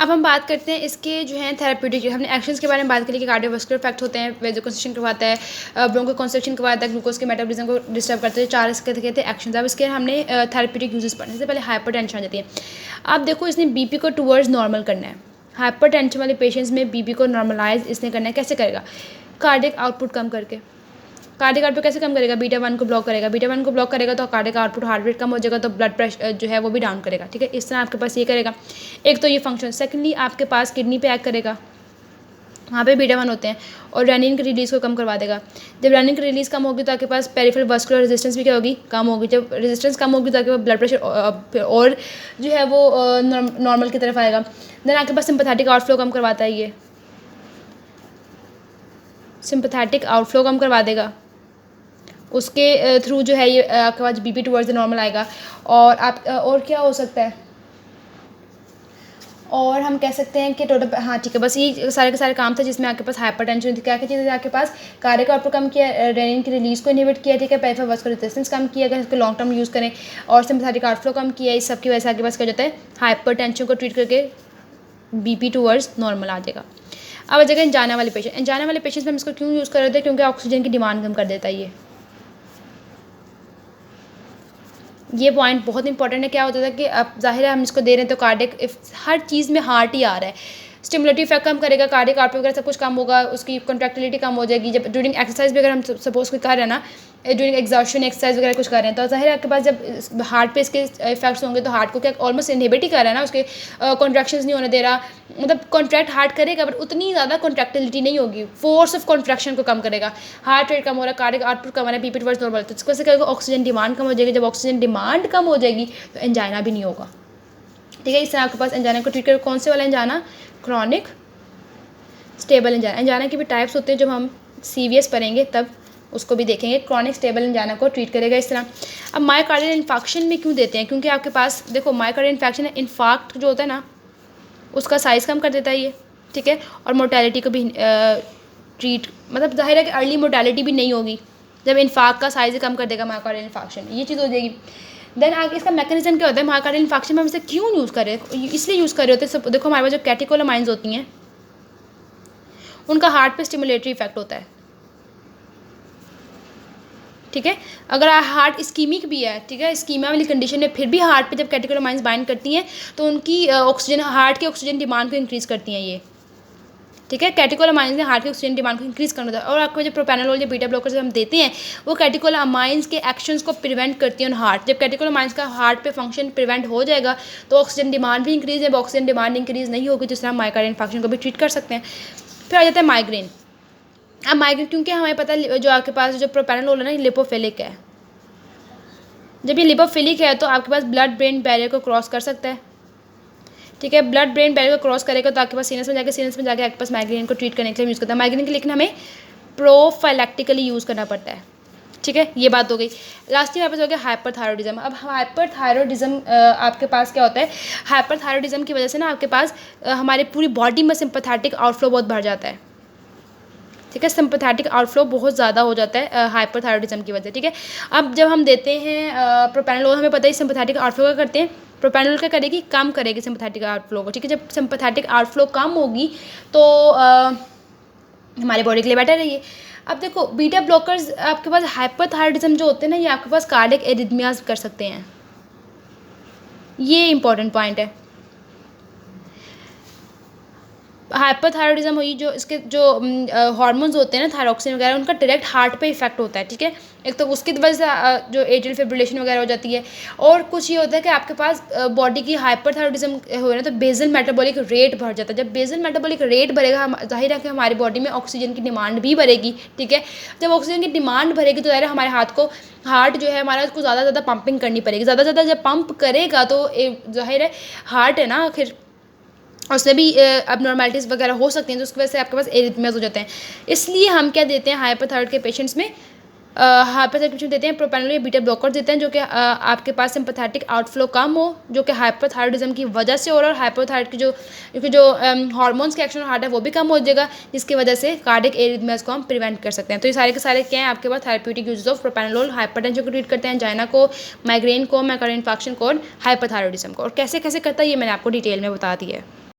अब हम बात करते हैं इसके जो है थेराप्यूटिक, हमने एक्शंस के बारे में बात करी कि कार्डियोवास्कुलर इफेक्ट होते हैं, वेजोकंस्ट्रिक्शन करवाता है, ब्रोंकोकंस्ट्रिक्शन करवाता है, ग्लूकोज के मेटाबॉलिज्म को डिस्टर्ब करते हैं। 4 इसके कहते हैं एक्शंस। अब इसके हमने थेराप्यूटिक यूजेस पढ़ने से पहले हाइपरटेंशन आ जाती है। अब देखो इसने बीपी को टूवर्ड्स नॉर्मल करना है। हाइपरटेंशन वाले पेशेंट्स में बीपी को नॉर्मलाइज इसने करना है। कैसे करेगा? कार्डियक आउटपुट कम करके। कार्डियक आउटपुट कैसे कम करेगा? बीटा 1 को ब्लॉक करेगा। बीटा 1 को ब्लॉक करेगा तो कार्डियक आउटपुट, हार्ट रेट कम हो जाएगा, तो ब्लड प्रेशर जो है वो भी डाउन करेगा। ठीक है, इस तरह आपके पास ये करेगा। एक तो ये फंक्शन। सेकेंडली आपके पास किडनी पे एक्ट करेगा, वहाँ पे बीटा 1 होते हैं, और रेनिन की रिलीज़ को कम करवा देगा। जब रेनिन की रिलीज़ कम होगी तो आपके पास पेरिफेरल वास्कुलर रेजिस्टेंस भी क्या होगी? कम होगी। जब रेजिस्टेंस कम होगी तो आपके पास ब्लड प्रेशर और जो है वो नॉर्मल की तरफ आएगा। देन आपके पास सिंपैथेटिक आउटफ्लो कम करवाता है। ये सिंपैथेटिक आउटफ्लो कम करवा देगा, उसके थ्रू जो है ये आपके पास बीपी टुवर्ड्स द नॉर्मल आएगा। और आप और क्या हो सकता है, और हम कह सकते हैं कि टोटल, हाँ ठीक है, बस ये सारे के सारे काम थे जिसमें आपके पास हाइपरटेंशन थी। क्या क्या चीज़ें आपके पास? कार्डियक आउटपुट कम किया, रेनिन की रिलीज़ को इनहिबिट किया, ठीक है, पेरिफेरल वास्कुलर रेजिस्टेंस कम किया अगर इसको लॉन्ग टर्म यूज़ करें, और सिंपैथेटिक आउटफ्लो कम किया। इस सब की वजह से आपके पास क्या जाता है? हाइपरटेंशन को ट्रीट करके बीपी टुवर्ड्स नॉर्मल आ जाएगा। अब आ जाएगा एंजाइना वाले पेशेंट। एंजाइना वाले पेशेंट्स में हम इसको क्यों यूज़ कर रहे थे? क्योंकि ऑक्सीजन की डिमांड कम कर देता है। ये पॉइंट बहुत इंपॉर्टेंट है। क्या होता था कि अब जाहिर है हम इसको दे रहे हैं तो कार्डियक, हर चीज़ में हार्ट ही आ रहा है। स्टिमुलेटिव इफेक्ट कम करेगा, कार्डियक आउटपुट वगैरह सब कुछ कम होगा, उसकी कंट्रैक्टिलिटी कम हो जाएगी। जब ड्यूरिंग एक्सरसाइज भी अगर हम सपोज कोई कर रहे हैं ना, ड्यूरिंग एग्जॉशन एक्सरसाइज वगैरह कुछ कर रहे हैं, तो जाहिर है आपके पास जब हार्ट पे इसके इफेक्ट्स होंगे तो हार्ट को क्या ऑलमोस्ट इनहिबिट ही कर रहा है ना, उसके कॉन्ट्रैक्शंस नहीं होने दे रहा। मतलब कॉन्ट्रैक्ट हार्ट करेगा बट उतनी ज़्यादा कॉन्ट्रैक्टिलिटी नहीं होगी, फोर्स ऑफ कॉन्ट्रैक्शन को कम करेगा। हार्ट रेट कम हो रहा है, कार्डियक आउटपुट कम हो रहा है, बीपी टुवर्ड्स नॉर्मल, तो इसको से क्या होगा? ऑक्सीजन डिमांड कम हो जाएगी। जब ऑक्सीजन डिमांड कम हो जाएगी तो एंजाइना भी नहीं होगा। ठीक है, इस तरह आपके पास एंजाइना को ट्रीट कर, कौन से वाला angina? Chronic stable angina. Angina की भी टाइप्स होते हैं, जब हम सीवीएस पढ़ेंगे तब उसको भी देखेंगे। क्रॉनिक स्टेबल एंजाइना को ट्रीट करेगा इस तरह। अब मायोकार्डियल इन्फार्क्शन में क्यों देते हैं? क्योंकि आपके पास देखो मायोकार्डियल इन्फेक्शन है, इन्फार्क्ट जो होता है ना उसका साइज़ कम कर देता है ये, ठीक है, और मोर्टेलिटी को भी ट्रीट, मतलब जाहिर है कि अर्ली मोर्टेलिटी भी नहीं होगी जब इन्फार्क्ट का साइज़ कम कर देगा मायोकार्डियल इन्फार्क्शन, ये चीज़ हो जाएगी। देन आगे इसका मैकेनिज्म क्या होता है? मायोकार्डियल इन्फार्क्शन में हम इसे क्यों यूज़ कर रहे हैं? इसलिए यूज़ कर रहे होते हैं, देखो हमारे पास जो कैटेकोलामाइंस होती हैं उनका हार्ट पे स्टिमुलेटरी इफेक्ट होता है। ठीक है, अगर हार्ट इस्कीमिक भी है, ठीक है, इस्कीमा वाली कंडीशन में फिर भी हार्ट पे जब कैटेकोलामाइंस बाइंड करती हैं तो उनकी ऑक्सीजन, हार्ट के ऑक्सीजन डिमांड को इंक्रीज़ करती हैं ये। ठीक है, कैटेकोलामाइंस ने हार्ट के ऑक्सीजन डिमांड को इंक्रीज़ करना होता है। और आपको जो प्रोपेनोलोल या बीटा ब्लॉकर्स हम देते हैं वो कैटेकोलामाइंस के एक्शंस को प्रिवेंट करती हैं हार्ट। जब कैटेकोलामाइंस का हार्ट पे फंक्शन प्रिवेंट हो जाएगा तो ऑक्सीजन डिमांड भी इंक्रीज़ है। ऑक्सीजन डिमांड इंक्रीज़ नहीं होगी तो इस तरह मायोकार्डियल इन्फार्क्शन को भी ट्रीट कर सकते हैं। फिर आ जाता है माइग्रेन। अब माइग्रेन, क्योंकि हमें पता है जो आपके पास जो प्रोपेनोलोल है ना, ये लिपोफिलिक है। जब ये लिपोफिलिक है तो आपके पास ब्लड ब्रेन बैरियर को क्रॉस कर सकता है। ठीक है, ब्लड ब्रेन बैरियर को क्रॉस करेगा तो आपके पास सीनस में जाके आपके पास माइग्रेन को ट्रीट करने के लिए यूज़ करता है। माइग्रेन के लेकिन हमें प्रोफाइलैक्टिकली यूज़ करना पड़ता है। ठीक है, ये बात हो गई। लास्ट में हमारे पास हो गया हाइपरथायरॉयडिज्म। अब हाइपरथायरॉयडिज्म आपके पास क्या होता है? हाइपरथायरॉयडिज्म की वजह से ना आपके पास हमारे पूरी बॉडी में सिंपैथेटिक आउटफ्लो बहुत बढ़ जाता है। ठीक है, सिंपैथेटिक आउटफ्लो बहुत ज़्यादा हो जाता है हाइपरथायरॉयडिज्म की वजह। ठीक है, अब जब हम देते हैं प्रोपेनोलोल, हमें पता है सिंपैथेटिक आउटफ्लो क्या करते हैं? प्रोपेनोलोल क्या करेगी? कम करेगी सिंपैथेटिक आउटफ्लो को। ठीक है, जब सिंपैथेटिक आउटफ्लो कम होगी तो हमारी बॉडी के लिए बेटर है ये। अब देखो बीटा ब्लॉकर्स आपके पास हाइपरथायरॉयडिज्म जो होते हैं ना, ये आपके पास कार्डियक एरिथमियाज कर सकते हैं। ये इंपॉर्टेंट पॉइंट है। हाइपरथायरॉयडिज्म हुई, जो इसके जो हार्मोन्स होते हैं ना, थायरॉक्सिन वगैरह, उनका डायरेक्ट हार्ट पे इफेक्ट होता है। ठीक है, एक तो उसकी वजह से जो एट्रियल फिब्रिलेशन वगैरह हो जाती है, और कुछ ये होता है कि आपके पास बॉडी की हाइपरथायरॉयडिज्म हो ना तो बेसल मेटाबॉलिक रेट बढ़ जाता है। जब बेसल मेटाबॉलिक रेट बढ़ेगा, जाहिर है कि हमारी बॉडी में ऑक्सीजन की डिमांड भी बढ़ेगी। ठीक है, जब ऑक्सीजन की डिमांड बढ़ेगी तो जाहिर है हमारे हार्ट जो है हमारा, उसको ज़्यादा से ज़्यादा पंपिंग करनी पड़ेगी। ज़्यादा से ज़्यादा जब पंप करेगा तो जाहिर है हार्ट है ना, फिर उसमें भी अबनॉर्मैलिटीज़ वगैरह हो सकती हैं, तो उसकी वजह से आपके पास एरिथमियाज हो जाते हैं। इसलिए हम क्या देते हैं हाइपरथायरॉयड के पेशेंट्स में? हाइपरथायरॉयड पेशेंट देते हैं प्रोपेनोलोल या बीटा ब्लॉकर देते हैं, जो कि आपके पास सिंपैथेटिक आउटफ्लो कम हो, जो कि हाइपरथायरॉयडिज्म की वजह से हो रहा है। और हाइपरथायरॉयड की जो हार्मोन्स के एक्शन हार्ट है वो भी कम हो जाएगा, जिसकी वजह से कार्डियक एरिथमियाज को हम प्रिवेंट कर सकते हैं। तो ये सारे के सारे क्या हैं आपके पास? Therapeutic uses of propranolol. Hypertension को ट्रीट करते हैं, एंजाइना को, माइग्रेन को, मायोकार्डियल इन्फार्क्शन को और हाइपरथायरॉयडिज्म को। और कैसे कैसे करता है ये मैंने आपको डिटेल में बता दिया है।